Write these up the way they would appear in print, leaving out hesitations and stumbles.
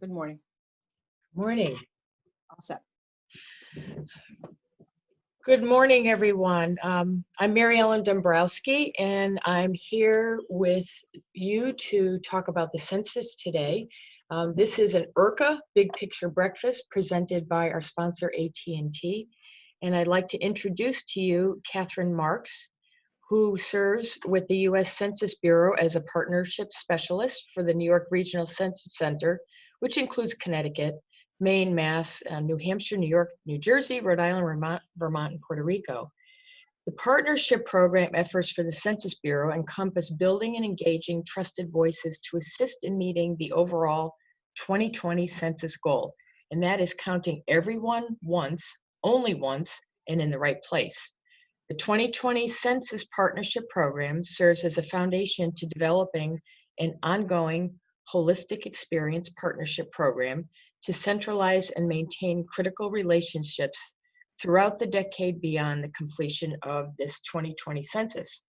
Good morning. Morning. All set. Good morning, everyone. I'm Mary Ellen Dombrowski, and I'm here with you to talk about the census today. This is an ERCCA Big Picture Breakfast presented by our sponsor, AT&T. And I'd like to introduce to you Catherine Marks, who serves with the U.S. Census Bureau as a partnership specialist for the New York Regional Census Center, which includes Connecticut, Maine, Mass, New Hampshire, New York, New Jersey, Rhode Island, Vermont, and Puerto Rico. The partnership program efforts for the Census Bureau encompass building and engaging trusted voices to assist in meeting the overall 2020 census goal, and that is counting everyone once, only once, and in the right place. The 2020 Census Partnership Program serves as a foundation to developing an ongoing holistic experience partnership program to centralize and maintain critical relationships throughout the decade beyond the completion of this 2020 census.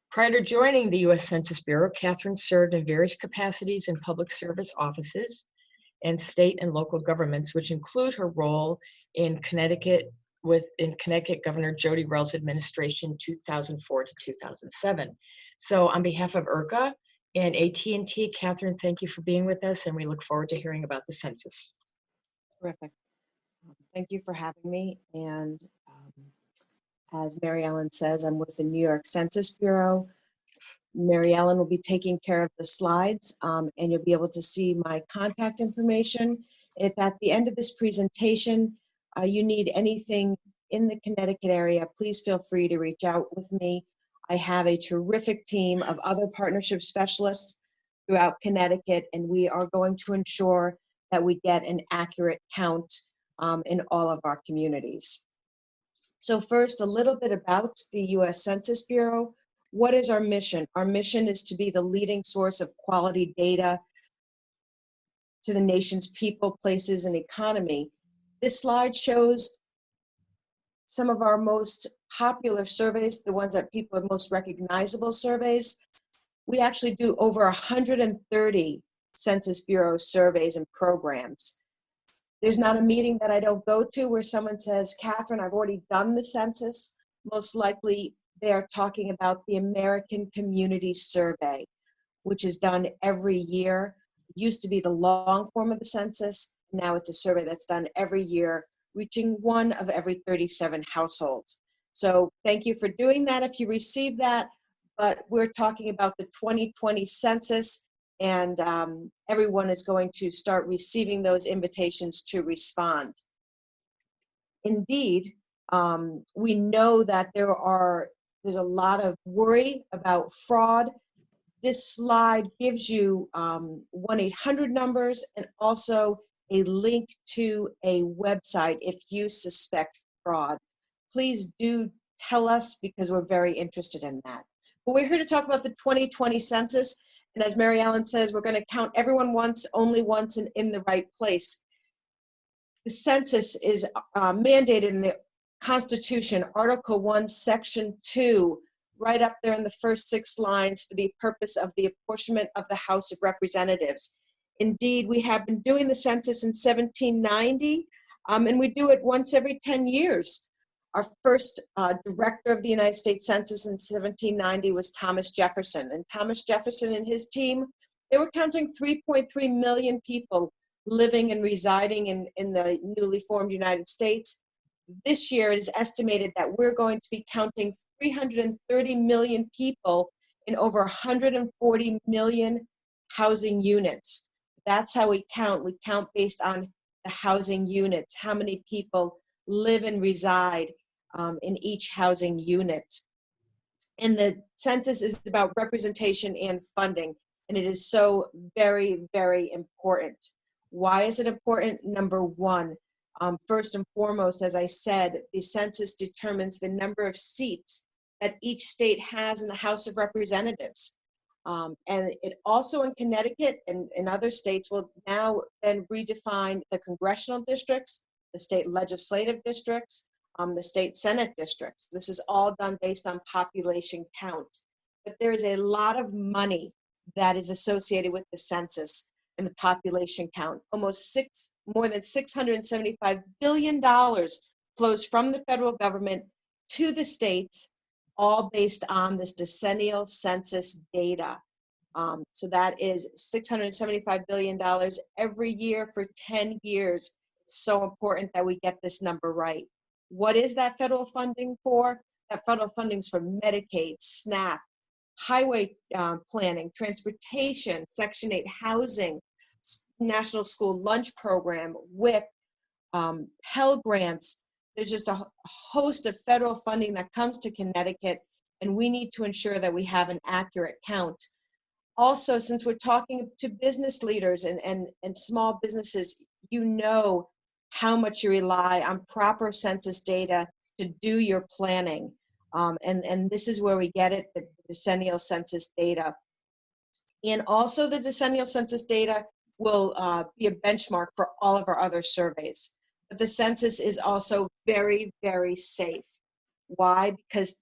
Prior to joining the U.S. Census Bureau, Catherine served in various capacities in public service offices and state and local governments, which include her role in Connecticut Governor Jody Rel's administration 2004 to 2007. So on behalf of ERCCA and AT&T, Catherine, thank you for being with us, and we look forward to hearing about the census. Terrific. Thank you for having me. And as Mary Ellen says, I'm with the New York Census Bureau. Mary Ellen will be taking care of the slides, and you'll be able to see my contact information. If at the end of this presentation you need anything in the Connecticut area, please feel free to reach out with me. I have a terrific team of other partnership specialists throughout Connecticut, and we are going to ensure that we get an accurate count in all of our communities. So first, a little bit about the U.S. Census Bureau. What is our mission? Our mission is to be the leading source of quality data to the nation's people, places, and economy. This slide shows some of our most popular surveys, the ones that people are most recognizable surveys. We actually do over 130 Census Bureau surveys and programs. There's not a meeting that I don't go to where someone says, Catherine, I've already done the census. Most likely they're talking about the American Community Survey, which is done every year. It used to be the long form of the census. Now it's a survey that's done every year, reaching 1 of every 37 households. So thank you for doing that if you received that, but we're talking about the 2020 census, and everyone is going to start receiving those invitations to respond. Indeed, we know that there's a lot of worry about fraud. This slide gives you 1-800 numbers and also a link to a website if you suspect fraud. Please do tell us, because we're very interested in that. But we're here to talk about the 2020 census. And as Mary Ellen says, we're going to count everyone once, only once, and in the right place. The census is mandated in the Constitution, Article 1, Section 2, right up there in the first 6 lines, for the purpose of the apportionment of the House of Representatives. Indeed, we have been doing the census in 1790, and we do it once every 10 years. Our first director of the United States Census in 1790 was Thomas Jefferson. And Thomas Jefferson and his team, they were counting 3.3 million people living and residing in the newly formed United States. This year it is estimated that we're going to be counting 330 million people in over 140 million housing units. That's how we count. We count based on the housing units, how many people live and reside in each housing unit. And the census is about representation and funding, and it is so very, very important. Why is it important? Number one, first and foremost, as I said, the census determines the number of seats that each state has in the House of Representatives. And it also in Connecticut and in other states will now then redefine the congressional districts, the state legislative districts, the state Senate districts. This is all done based on population count. But there is a lot of money that is associated with the census. in the population count. More than $675 billion flows from the federal government to the states, all based on this decennial census data. So that is $675 billion every year for 10 years. It's so important that we get this number right. What is that federal funding for? That federal funding is for Medicaid, SNAP, highway planning, transportation, Section 8 housing, National School Lunch Program, WIC, Pell Grants. There's just a host of federal funding that comes to Connecticut, and we need to ensure that we have an accurate count. Also, since we're talking to business leaders and small businesses, you know how much you rely on proper census data to do your planning. And this is where we get it, the decennial census data. And also the decennial census data will be a benchmark for all of our other surveys. But the census is also very, very safe. Why? Because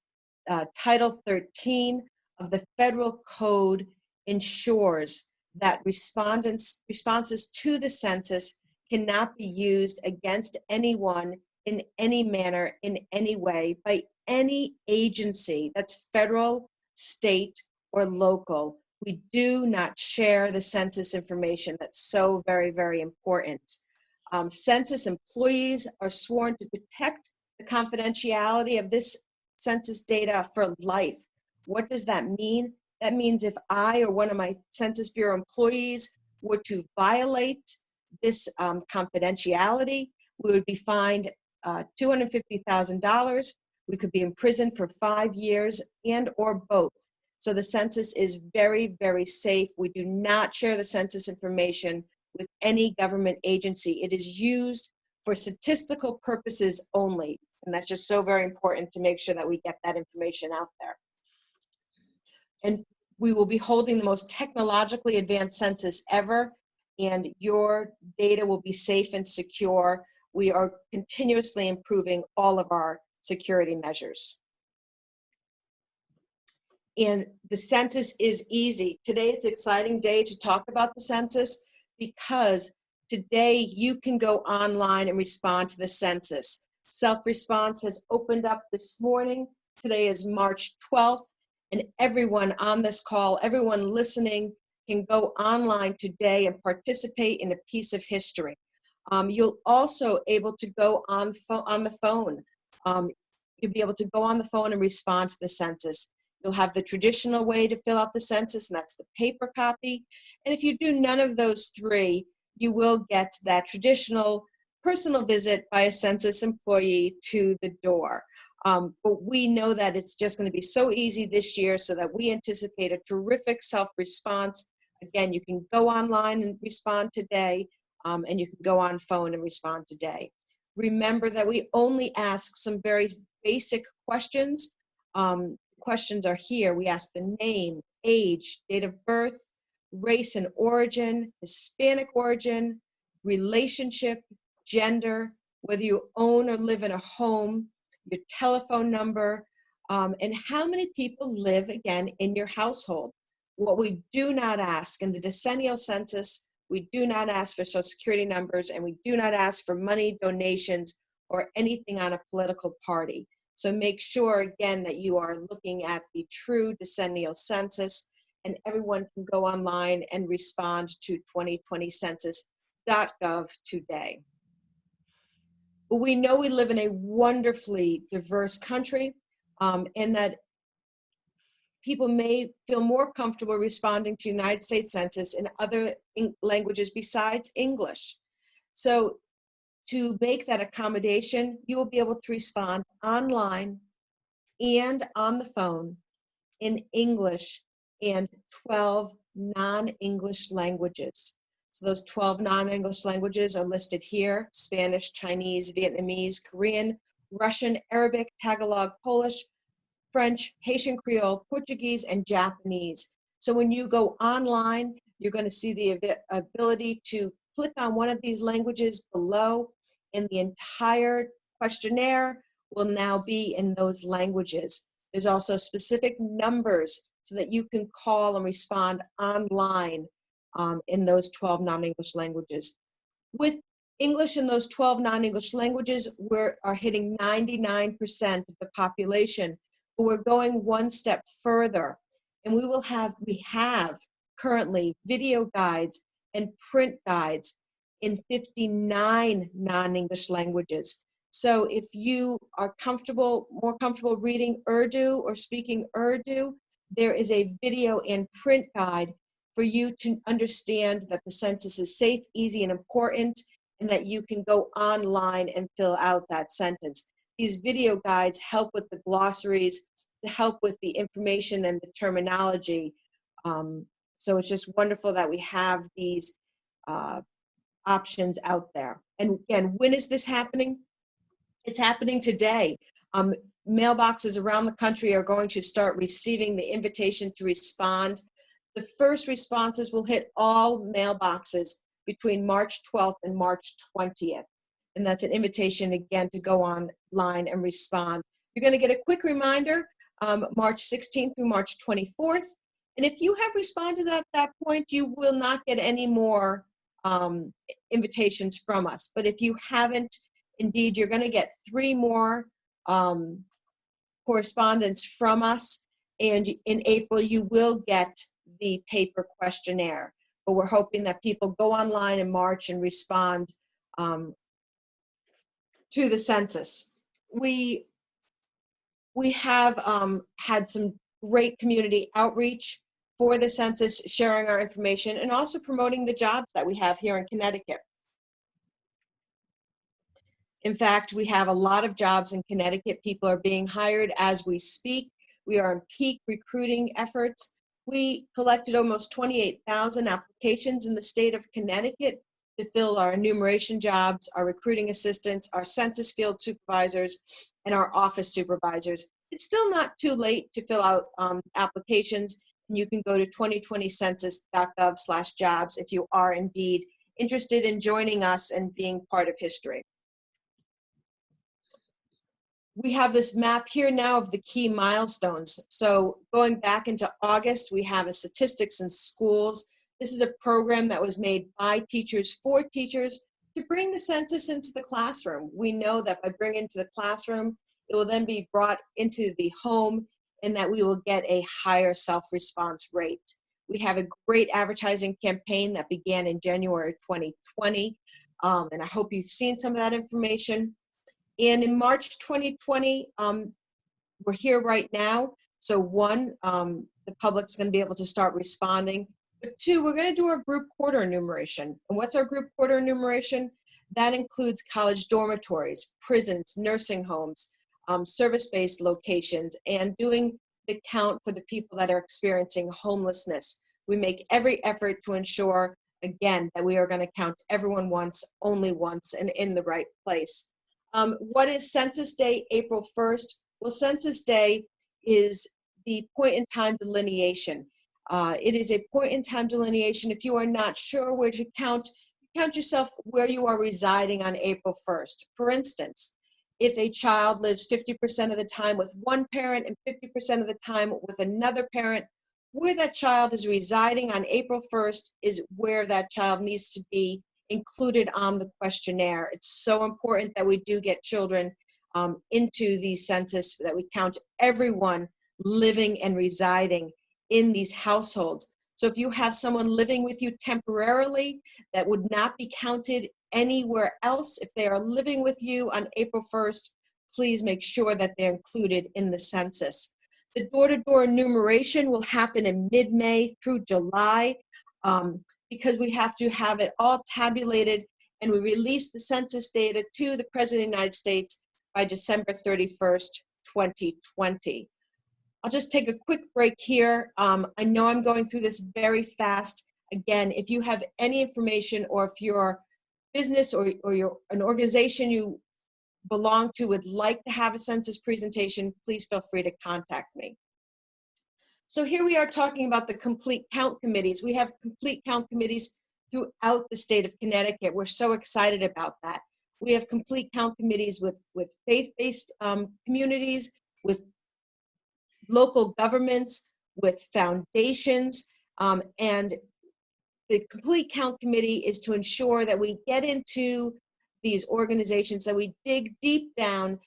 Title 13 of the federal code ensures that responses to the census cannot be used against anyone in any manner, in any way, by any agency that's federal, state, or local. We do not share the census information. That's so very, very important. Census employees are sworn to protect the confidentiality of this census data for life. What does that mean? That means if I or one of my Census Bureau employees were to violate this confidentiality, we would be fined $250,000. We could be in prison for 5 years and or both. So the census is very, very safe. We do not share the census information with any government agency. It is used for statistical purposes only. And that's just so very important to make sure that we get that information out there. And we will be holding the most technologically advanced census ever, and your data will be safe and secure. We are continuously improving all of our security measures. And the census is easy. Today it's an exciting day to talk about the census because today you can go online and respond to the census. SelfResponse has opened up this morning. Today is March 12th, and everyone on this call, everyone listening, can go online today and participate in a piece of history. You'll also able to go on the phone. You'll be able to go on the phone and respond to the census. You'll have the traditional way to fill out the census, and that's the paper copy. And if you do none of those three, you will get that traditional personal visit by a census employee to the door. But we know that it's just going to be so easy this year, so that we anticipate a terrific self-response. Again, you can go online and respond today, and you can go on phone and respond today. Remember that we only ask some very basic questions. Questions are here. We ask the name, age, date of birth, race and origin, Hispanic origin, relationship, gender, whether you own or live in a home, your telephone number, and how many people live, again, in your household. What we do not ask in the decennial census, we do not ask for Social Security numbers, and we do not ask for money, donations, or anything on a political party. So make sure, again, that you are looking at the true decennial census, and everyone can go online and respond to 2020census.gov today. But we know we live in a wonderfully diverse country, and that people may feel more comfortable responding to United States Census in other languages besides English. So to make that accommodation, you will be able to respond online and on the phone in English and 12 non-English languages. So those 12 non-English languages are listed here: Spanish, Chinese, Vietnamese, Korean, Russian, Arabic, Tagalog, Polish, French, Haitian Creole, Portuguese, and Japanese. So when you go online, you're going to see the ability to click on one of these languages below, and the entire questionnaire will now be in those languages. There's also specific numbers so that you can call and respond online in those 12 non-English languages. With English in those 12 non-English languages, we are hitting 99% of the population, but we're going one step further. And we have currently video guides and print guides in 59 non-English languages. So if you are more comfortable reading Urdu or speaking Urdu, there is a video and print guide for you to understand that the census is safe, easy, and important, and that you can go online and fill out that sentence. These video guides help with the glossaries, to help with the information and the terminology. So it's just wonderful that we have these options out there. And again, when is this happening? It's happening today. Mailboxes around the country are going to start receiving the invitation to respond. The first responses will hit all mailboxes between March 12th and March 20th. And that's an invitation, again, to go online and respond. You're going to get a quick reminder, March 16th through March 24th. And if you have responded at that point, you will not get any more invitations from us. But if you haven't, indeed, you're going to get 3 more correspondence from us. And in April, you will get the paper questionnaire. But we're hoping that people go online in March and respond to the census. We have had some great community outreach for the census, sharing our information and also promoting the jobs that we have here in Connecticut. In fact, we have a lot of jobs in Connecticut. People are being hired as we speak. We are in peak recruiting efforts. We collected almost 28,000 applications in the state of Connecticut to fill our enumeration jobs, our recruiting assistants, our census field supervisors, and our office supervisors. It's still not too late to fill out applications, and you can go to 2020census.gov/jobs if you are indeed interested in joining us and being part of history. We have this map here now of the key milestones. So going back into August, we have a statistics in schools. This is a program that was made by teachers for teachers to bring the census into the classroom. We know that by bringing it to the classroom, it will then be brought into the home and that we will get a higher self-response rate. We have a great advertising campaign that began in January 2020, and I hope you've seen some of that information. And in March 2020, we're here right now. So 1, the public's going to be able to start responding. But 2, we're going to do our group quarter enumeration. And what's our group quarter enumeration? That includes college dormitories, prisons, nursing homes, service-based locations, and doing the count for the people that are experiencing homelessness. We make every effort to ensure, again, that we are going to count everyone once, only once, and in the right place. What is Census Day, April 1st? Well, Census Day is the point in time delineation. It is a point in time delineation. If you are not sure where to count, count yourself where you are residing on April 1st. For instance, if a child lives 50% of the time with one parent and 50% of the time with another parent, where that child is residing on April 1st is where that child needs to be included on the questionnaire. It's so important that we do get children into the census, that we count everyone living and residing in these households. So if you have someone living with you temporarily that would not be counted anywhere else, if they are living with you on April 1st, please make sure that they're included in the census. The door-to-door enumeration will happen in mid-May through July. Because we have to have it all tabulated, and we release the census data to the President of the United States by December 31st, 2020. I'll just take a quick break here. I know I'm going through this very fast. Again, if you have any information, or if your business or an organization you belong to would like to have a census presentation, please feel free to contact me. So here we are talking about the complete count committees. We have complete count committees throughout the state of Connecticut. We're so excited about that. We have complete count committees with faith-based communities, with local governments, with foundations, and the Complete Count Committee is to ensure that we get into these organizations, that we dig deep down,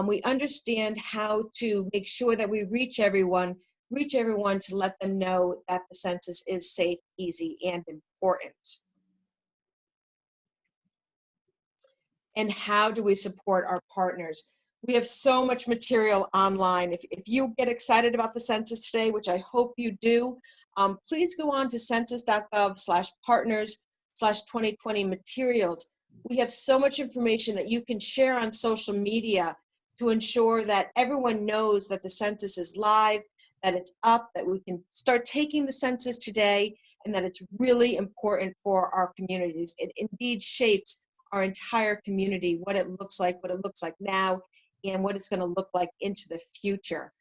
we understand how to make sure that we reach everyone to let them know that the census is safe, easy, and important. And how do we support our partners? We have so much material online. If you get excited about the census today, which I hope you do, please go on to census.gov/partners/2020 materials. We have so much information that you can share on social media to ensure that everyone knows that the census is live, that it's up, that we can start taking the census today, and that it's really important for our communities. It indeed shapes our entire community, what it looks like now, and what it's going to look like into the future.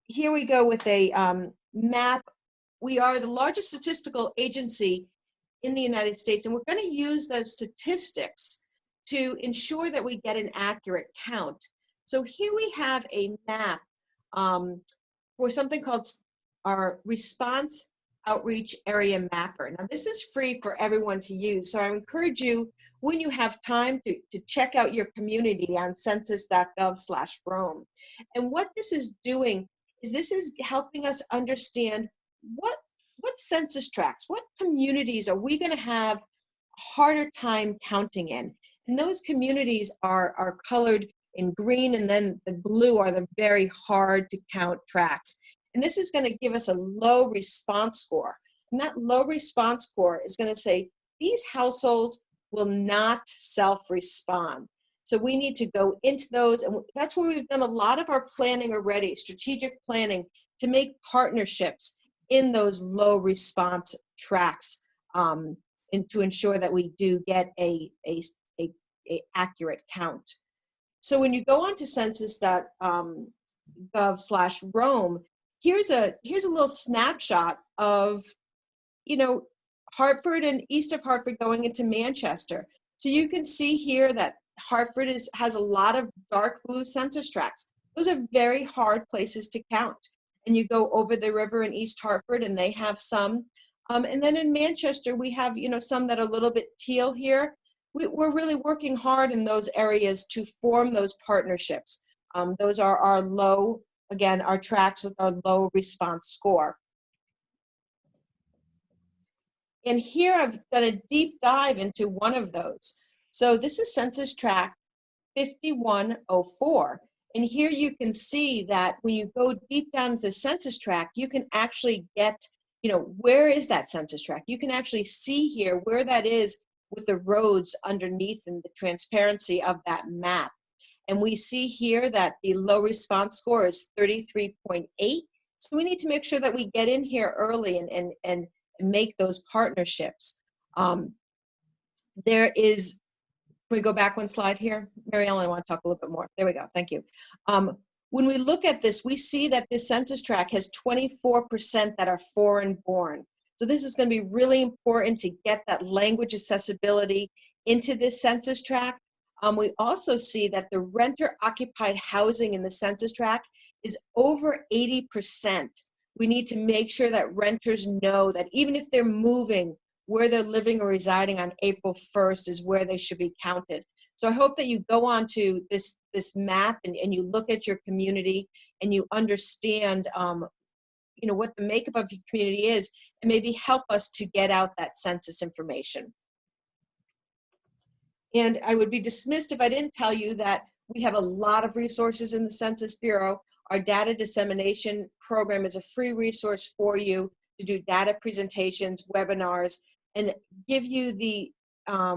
Here we go with a map. We are the largest statistical agency in the United States, and we're going to use those statistics to ensure that we get an accurate count. So here we have a map for something called our Response Outreach Area Mapper. Now, this is free for everyone to use, so I encourage you, when you have time, to check out your community on census.gov/Rome. And what this is doing is this is helping us understand what census tracts, what communities are we going to have a harder time counting in. And those communities are colored in green, and then the blue are the very hard to count tracts. And this is going to give us a low response score. And that low response score is going to say, these households will not self-respond. So we need to go into those, and that's where we've done a lot of our planning already, strategic planning, to make partnerships in those low response tracts, and to ensure that we do get a accurate count. So when you go on to census.gov/Rome, here's a little snapshot of, Hartford and east of Hartford going into Manchester. So you can see here that Hartford has a lot of dark blue census tracts. Those are very hard places to count. And you go over the river in East Hartford, and they have some. And then in Manchester, we have, some that are a little bit teal here. We're really working hard in those areas to form those partnerships. Those are our low, again, our tracts with our low response score. And here I've done a deep dive into one of those. So this is Census Track 5104. And here you can see that when you go deep down into the census tract, you can actually get, where is that census tract? You can actually see here where that is with the roads underneath and the transparency of that map. And we see here that the low response score is 33.8. So we need to make sure that we get in here early and make those partnerships. There is, can we go back one slide here? Mary Ellen, I want to talk a little bit more. There we go, thank you. When we look at this, we see that this census tract has 24% that are foreign born. So this is going to be really important to get that language accessibility into this census tract. We also see that the renter-occupied housing in the census tract is over 80%. We need to make sure that renters know that even if they're moving, where they're living or residing on April 1st is where they should be counted. So I hope that you go on to this map and you look at your community and you understand what the makeup of your community is, and maybe help us to get out that census information. And I would be dismissed if I didn't tell you that we have a lot of resources in the Census Bureau. Our data dissemination program is a free resource for you to do data presentations, webinars, and give you the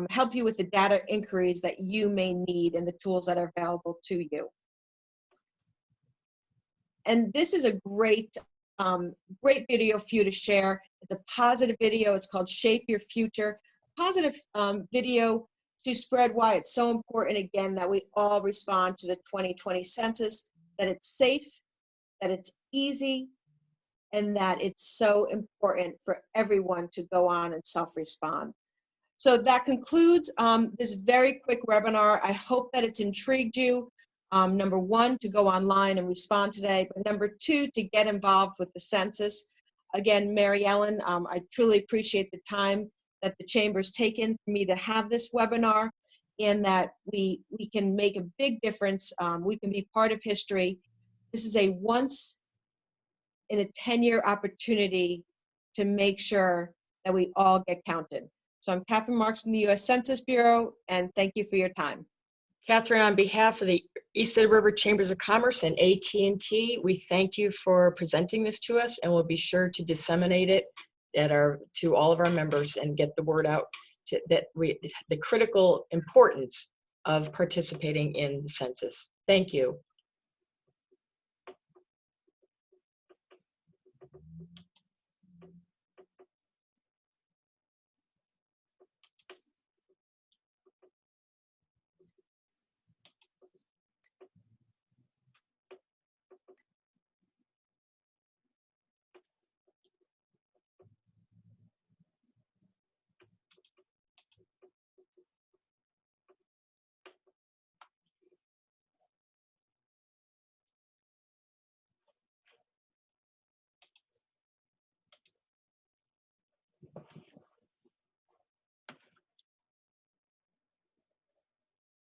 help you with the data inquiries that you may need and the tools that are available to you. And this is a great video for you to share. It's a positive video. It's called Shape Your Future. Positive video to spread why it's so important, again, that we all respond to the 2020 census, that it's safe, that it's easy, and that it's so important for everyone to go on and self-respond. So that concludes this very quick webinar. I hope that it's intrigued you. Number one, to go online and respond today, but number two, to get involved with the census. again, Mary Ellen, I truly appreciate the time that the Chamber's taken for me to have this webinar, and that we can make a big difference. We can be part of history. This is a once in a 10-year opportunity to make sure that we all get counted. So I'm Catherine Marks from the U.S. Census Bureau, and thank you for your time. Catherine, on behalf of the East of the River Chambers of Commerce and AT&T, we thank you for presenting this to us, and we'll be sure to disseminate it to all of our members and get the word out the critical importance of participating in the census. Thank you.